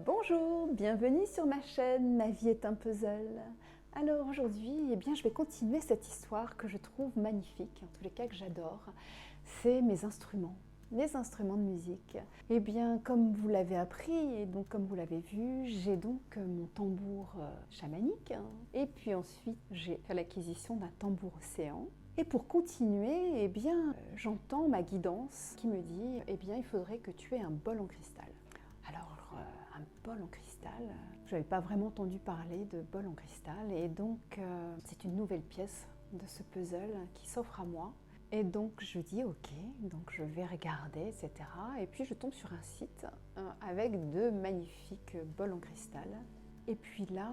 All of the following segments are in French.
Bonjour, bienvenue sur ma chaîne Ma vie est un puzzle. Alors aujourd'hui, je vais continuer cette histoire que je trouve magnifique, en tous les cas que j'adore. C'est mes instruments de musique. Comme vous l'avez appris et donc comme vous l'avez vu, j'ai donc mon tambour chamanique. Et puis ensuite, j'ai fait l'acquisition d'un tambour océan. Et pour continuer, j'entends ma guidance qui me dit il faudrait que tu aies un bol en cristal. Alors, un bol en cristal, je n'avais pas vraiment entendu parler de bol en cristal et donc c'est une nouvelle pièce de ce puzzle qui s'offre à moi. Et donc je dis ok, donc je vais regarder, etc. Et puis je tombe sur un site avec de magnifiques bols en cristal. Et puis là,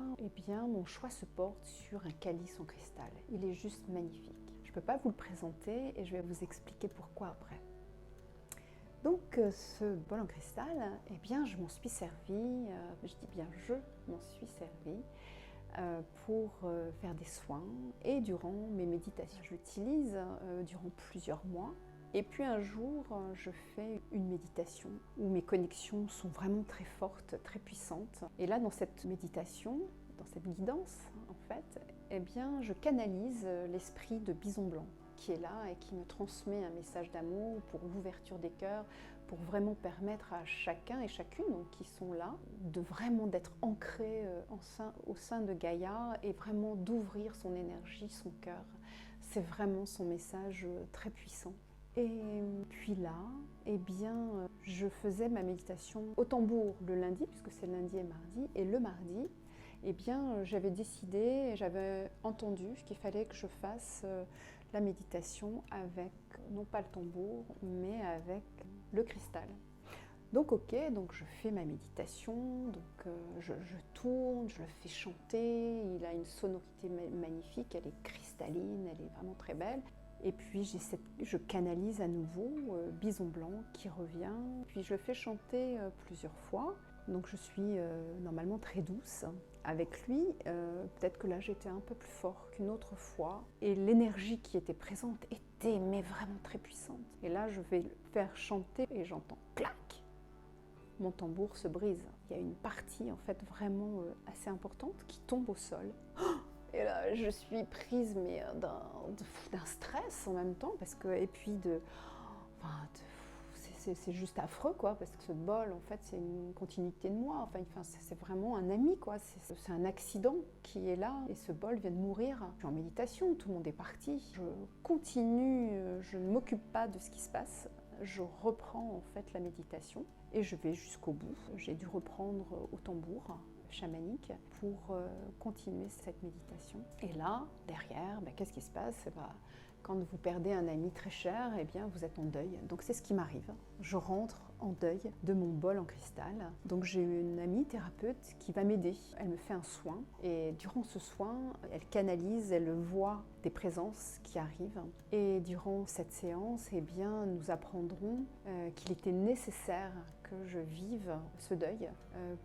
mon choix se porte sur un calice en cristal. Il est juste magnifique. Je ne peux pas vous le présenter et je vais vous expliquer pourquoi après. Donc ce bol en cristal, je m'en suis servi, je m'en suis servi pour faire des soins et durant mes méditations. Je l'utilise durant plusieurs mois et puis un jour je fais une méditation où mes connexions sont vraiment très fortes, très puissantes. Et là dans cette méditation, dans cette guidance en fait, je canalise l'esprit de Bison Blanc qui est là et qui me transmet un message d'amour pour l'ouverture des cœurs, pour vraiment permettre à chacun et chacune qui sont là de vraiment d'être ancrés au sein de Gaïa et vraiment d'ouvrir son énergie, son cœur. C'est vraiment son message très puissant. Et puis là, je faisais ma méditation au tambour le lundi, puisque c'est lundi et mardi, et le mardi, j'avais décidé, j'avais entendu qu'il fallait que je fasse la méditation avec, non pas le tambour, mais avec le cristal. Donc donc je fais ma méditation, je tourne, je le fais chanter, il a une sonorité magnifique, elle est cristalline, elle est vraiment très belle. Et puis je canalise à nouveau Bison Blanc qui revient, puis je le fais chanter plusieurs fois. Donc je suis normalement très douce avec lui, peut-être que là j'étais un peu plus fort qu'une autre fois. Et l'énergie qui était présente était vraiment très puissante. Et là je vais le faire chanter et j'entends clac. Mon tambour se brise. Il y a une partie en fait vraiment assez importante qui tombe au sol. Et là, je suis prise d'un stress en même temps, parce que c'est juste affreux quoi, parce que ce bol en fait c'est une continuité de moi. C'est vraiment un ami quoi. C'est un accident qui est là et ce bol vient de mourir. Je suis en méditation, tout le monde est parti. Je continue, je ne m'occupe pas de ce qui se passe. Je reprends en fait la méditation et je vais jusqu'au bout. J'ai dû reprendre au tambour chamanique pour continuer cette méditation. Et là, derrière, qu'est-ce qui se passe? Quand vous perdez un ami très cher, vous êtes en deuil. Donc c'est ce qui m'arrive. Je rentre en deuil de mon bol en cristal. Donc j'ai une amie thérapeute qui va m'aider. Elle me fait un soin et durant ce soin, elle canalise, elle voit des présences qui arrivent. Et durant cette séance, nous apprendrons qu'il était nécessaire que je vive ce deuil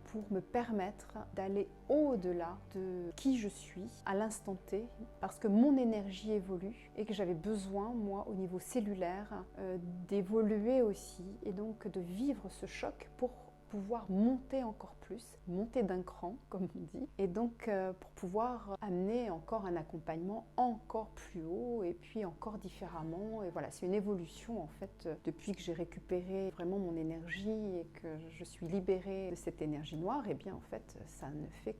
pour me permettre d'aller au-delà de qui je suis à l'instant T, parce que mon énergie évolue et que j'avais besoin, moi, au niveau cellulaire, d'évoluer aussi et donc de vivre ce choc pour pouvoir monter encore plus, monter d'un cran, comme on dit, et donc pour pouvoir amener encore un accompagnement encore plus haut et puis encore différemment. Et voilà, c'est une évolution en fait depuis que j'ai récupéré vraiment mon énergie et que je suis libérée de cette énergie noire, en fait ça ne fait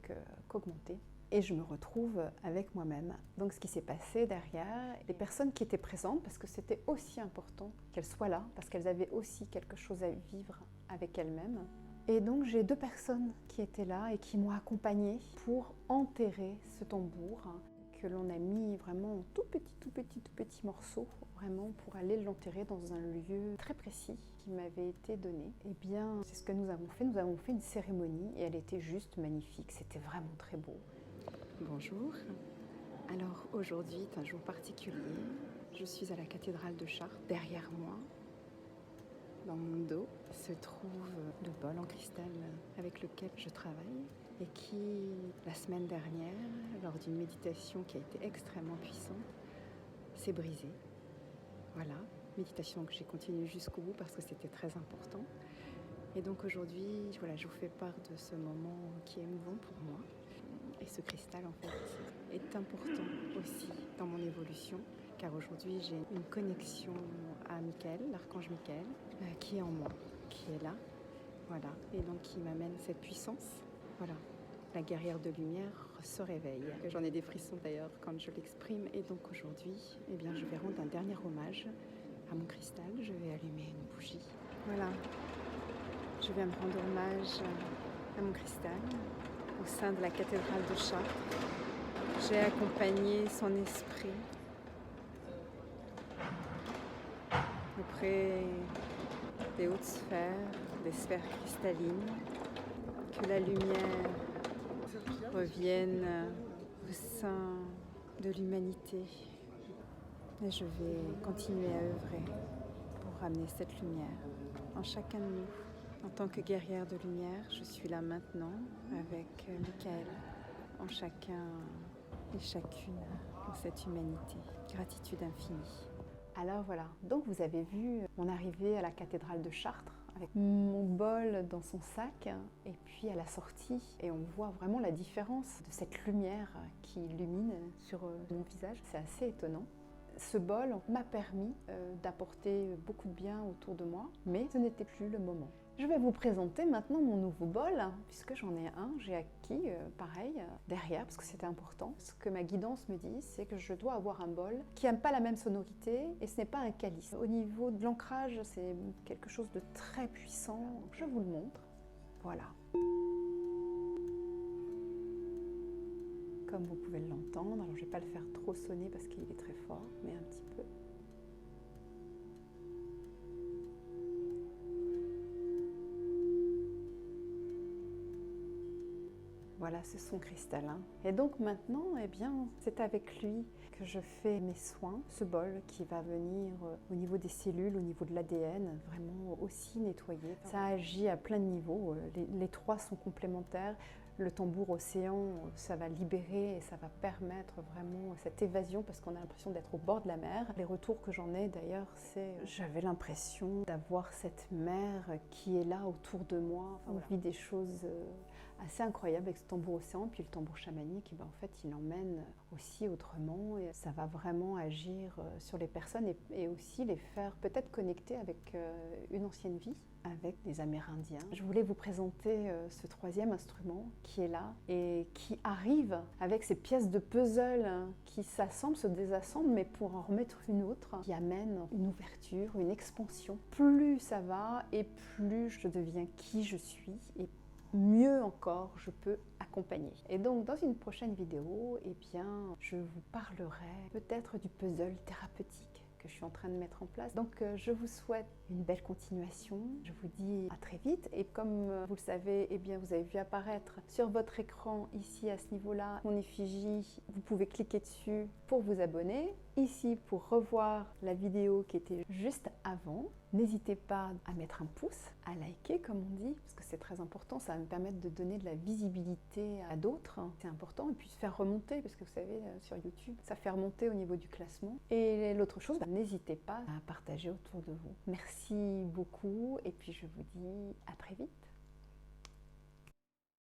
qu'augmenter. Et je me retrouve avec moi-même. Donc ce qui s'est passé derrière, les personnes qui étaient présentes, parce que c'était aussi important qu'elles soient là, parce qu'elles avaient aussi quelque chose à vivre avec elles-mêmes. Et donc j'ai 2 personnes qui étaient là et qui m'ont accompagnée pour enterrer ce tambour que l'on a mis vraiment en tout petit morceau, vraiment pour aller l'enterrer dans un lieu très précis qui m'avait été donné. C'est ce que nous avons fait. Nous avons fait une cérémonie et elle était juste magnifique. C'était vraiment très beau. Bonjour. Alors aujourd'hui est un jour particulier. Je suis à la cathédrale de Chartres. Derrière moi, dans mon dos, se trouve le bol en cristal avec lequel je travaille et qui, la semaine dernière, lors d'une méditation qui a été extrêmement puissante, s'est brisé. Voilà, méditation que j'ai continuée jusqu'au bout parce que c'était très important. Et donc aujourd'hui, voilà, je vous fais part de ce moment qui est émouvant pour moi. Et ce cristal, en fait, est important aussi dans mon évolution, car aujourd'hui, j'ai une connexion à Michael, l'archange Michael, qui est en moi, qui est là, voilà, et donc qui m'amène cette puissance, voilà. La guerrière de lumière se réveille. J'en ai des frissons d'ailleurs quand je l'exprime, et donc aujourd'hui, eh bien, je vais rendre un dernier hommage à mon cristal. Je vais allumer une bougie, voilà. Je viens de rendre hommage à mon cristal au sein de la cathédrale de Chartres. J'ai accompagné son esprit auprès des hautes sphères, des sphères cristallines, que la lumière revienne au sein de l'humanité. Et je vais continuer à œuvrer pour ramener cette lumière en chacun de nous. En tant que guerrière de lumière, je suis là maintenant avec Michael, en chacun et chacune de cette humanité. Gratitude infinie. Alors voilà, donc vous avez vu mon arrivée à la cathédrale de Chartres avec mon bol dans son sac et puis à la sortie, et on voit vraiment la différence de cette lumière qui illumine sur mon visage. C'est assez étonnant. Ce bol m'a permis d'apporter beaucoup de bien autour de moi, mais ce n'était plus le moment. Je vais vous présenter maintenant mon nouveau bol, puisque j'en ai un, j'ai acquis, pareil, derrière, parce que c'était important. Ce que ma guidance me dit, c'est que je dois avoir un bol qui n'aime pas la même sonorité, et ce n'est pas un calice. Au niveau de l'ancrage, c'est quelque chose de très puissant. Je vous le montre. Voilà. Comme vous pouvez l'entendre, alors je ne vais pas le faire trop sonner parce qu'il est très fort, mais un petit peu. Voilà ce son cristallin. Et donc maintenant, eh bien, c'est avec lui que je fais mes soins. Ce bol qui va venir au niveau des cellules, au niveau de l'ADN, vraiment aussi nettoyer. Ça agit à plein de niveaux. Les trois sont complémentaires. Le tambour océan, ça va libérer et ça va permettre vraiment cette évasion parce qu'on a l'impression d'être au bord de la mer. Les retours que j'en ai d'ailleurs, c'est j'avais l'impression d'avoir cette mer qui est là autour de moi. Enfin, on vit des choses assez incroyables avec ce tambour océan. Puis le tambour chamanique, en fait, il emmène aussi autrement et ça va vraiment agir sur les personnes et aussi les faire peut-être connecter avec une ancienne vie, avec des Amérindiens. Je voulais vous présenter ce troisième instrument qui est là et qui arrive avec ces pièces de puzzle qui s'assemblent, se désassemblent, mais pour en remettre une autre qui amène une ouverture, une expansion. Plus ça va et plus je deviens qui je suis et mieux encore je peux accompagner. Et donc dans une prochaine vidéo, eh bien, je vous parlerai peut-être du puzzle thérapeutique que je suis en train de mettre en place. Donc je vous souhaite une belle continuation. Je vous dis à très vite. Et comme vous le savez, eh bien, vous avez vu apparaître sur votre écran ici à ce niveau-là mon effigie. Vous pouvez cliquer dessus pour vous abonner. Ici pour revoir la vidéo qui était juste avant. N'hésitez pas à mettre un pouce, à liker comme on dit, parce que c'est très important. Ça va me permettre de donner de la visibilité à d'autres. C'est important. Et puis se faire remonter, parce que vous savez, sur YouTube, ça fait remonter au niveau du classement. Et l'autre chose, n'hésitez pas à partager autour de vous. Merci beaucoup et puis je vous dis à très vite.